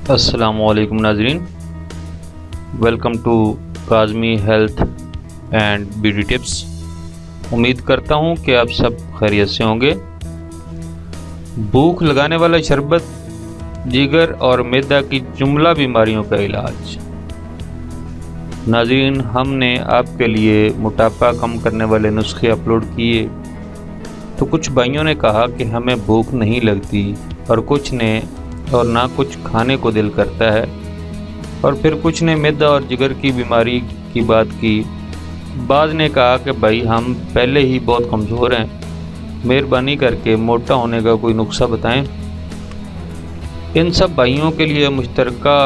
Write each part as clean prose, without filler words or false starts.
السلام علیکم ناظرین، welcome to Kazmi health and beauty tips. امید کرتا ہوں کہ آپ سب خیریت سے ہوں گے۔ بھوک لگانے والا شربت، جگر اور معدہ کی جملہ بیماریوں کا علاج۔ ناظرین، ہم نے آپ کے لیے موٹاپا کم کرنے والے نسخے اپلوڈ کیے تو کچھ بھائیوں نے کہا کہ ہمیں بھوک نہیں لگتی اور نہ کچھ کھانے کو دل کرتا ہے، اور پھر کچھ نے معدہ اور جگر کی بیماری کی بات کی۔ بعض نے کہا کہ بھائی ہم پہلے ہی بہت کمزور ہیں، مہربانی کر کے موٹا ہونے کا کوئی نسخہ بتائیں۔ ان سب بھائیوں کے لیے مشترکہ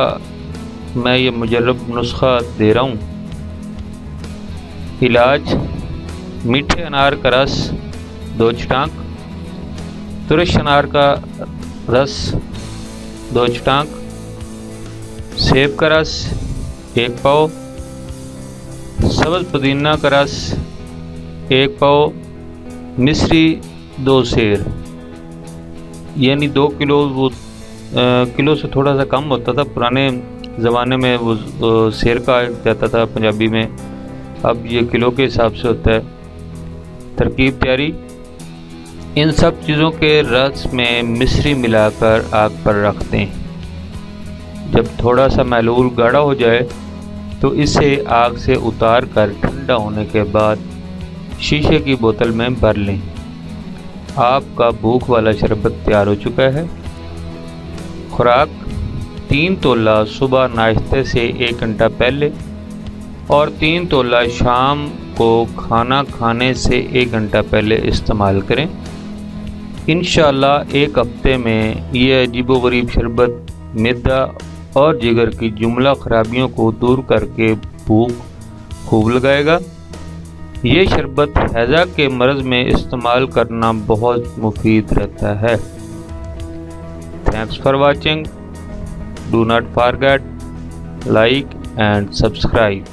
میں یہ مجرب نسخہ دے رہا ہوں۔ علاج: میٹھے انار کا رس 2 چٹانک، ترش انار کا رس 2 چٹانک، سیب کا رس 1 پاؤ، سبز پودینہ کا رس 1 پاؤ، مصری 2 سیر، یعنی 2 کلو۔ وہ کلو سے تھوڑا سا کم ہوتا تھا پرانے زمانے میں، وہ سیر کا جاتا تھا پنجابی میں، اب یہ کلو کے حساب سے ہوتا ہے۔ ترکیب تیاری: ان سب چیزوں کے رس میں مصری ملا کر آگ پر رکھ دیں۔ جب تھوڑا سا محلول گاڑھا ہو جائے تو اسے آگ سے اتار کر ٹھنڈا ہونے کے بعد شیشے کی بوتل میں بھر لیں۔ آپ کا بھوک والا شربت تیار ہو چکا ہے۔ خوراک: 3 تولہ صبح ناشتے سے 1 گھنٹہ پہلے اور 3 تولہ شام کو کھانا کھانے سے 1 گھنٹہ پہلے استعمال کریں۔ انشاءاللہ 1 ہفتے میں یہ عجیب و غریب شربت معدہ اور جگر کی جملہ خرابیوں کو دور کر کے بھوک خوب لگائے گا۔ یہ شربت ہیضہ کے مرض میں استعمال کرنا بہت مفید رہتا ہے۔ Thanks for watching. Do not forget like and subscribe.